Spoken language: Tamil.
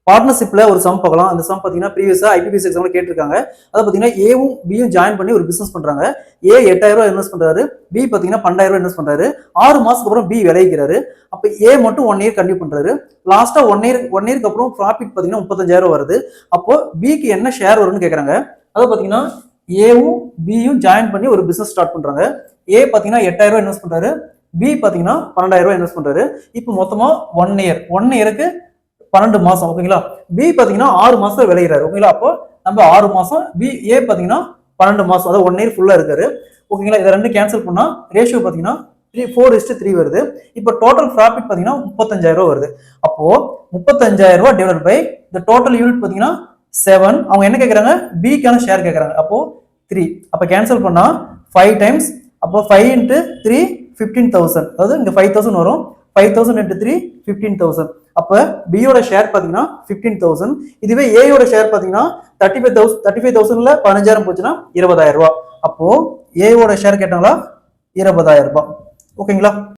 பார்ட்னர்ஷிப்ல ஒரு சம் பார்க்கலாம். அந்த சம் பார்த்தீங்கன்னா ப்ரீவியஸா ஐபிபிஎஸ் எக்ஸாம்ல கேட்டிருக்காங்க. அதாவது பார்த்தீங்கன்னா ஏவும் பியும் ஜாயின் பண்ணி ஒரு பிசினஸ் பண்றாங்க. ஏ 8000 இன்வெஸ்ட் பண்றாரு, பி பார்த்தீங்கன்னா 12000 இன்வெஸ்ட் பண்றாரு. 6 மாசத்துக்கு அப்புறம் பி விளைவிக்கிறாரு. அப்ப ஏ மட்டும் 1 இயர் கண்டினியூ பண்றாரு. லாஸ்டா 1 இயருக்கு அப்புறம் ப்ராஃபிட் பார்த்தீங்கன்னா 35000 வருது. அப்போ பிக்கு என்ன ஷேர் வரும்னு கேக்குறாங்க. அதாவது பார்த்தீங்கன்னா ஏவும் பியும் ஜாயின் பண்ணி ஒரு பிசினஸ் ஸ்டார்ட் பண்றாங்க. ஏ பார்த்தீங்கன்னா 8000 இன்வெஸ்ட் பண்றாரு, பி பார்த்தீங்கன்னா 12000 இன்வெஸ்ட் பண்றாரு. இப்போ மொத்தமா 1 இயருக்கு 12 மாசம். ஓகேங்களா. பி பாத்தீங்கன்னா 6 மாசம் விளையிறாரு. ஓகேங்களா. அப்போ நம்ம 6 மாசம், பி ஏ பாத்தீங்கன்னா 12 மாசம், அதாவது 1 இயர் ஃபுல்லா இருக்காரு. ஓகேங்களா. இதை ரெண்டு கேன்சல் பண்ணா ரேஷியோ பாத்தீங்கன்னா 4:3 வருது. இப்போ டோட்டல் ப்ராஃபிட் பாத்தீங்கன்னா 35000 வருது. அப்போ 35000 டிவைட் பை இந்த டோட்டல் யூனிட் பாத்தீங்கன்னா 7. அவங்க என்ன கேக்குறாங்க, பிக்கான ஷேர் கேக்குறாங்க. அப்போ 3. அப்ப கேன்சல் பண்ணா 5 டைம்ஸ். அப்போ 5 into 3 15,000. அதாவது இங்க 5000 வரும். 5000 into 3 15,000. அப்ப B யோட ஷேர் பாத்தீங்கன்னா 15,000. இதுவே A யோட ஷேர் பாத்தீங்கன்னா 35,000ல 15,000 போச்சுன்னா 20,000 ரூபாய். அப்போ A யோட ஷேர் கேட்டாங்களா 20,000 ரூபாய். ஓகேங்களா.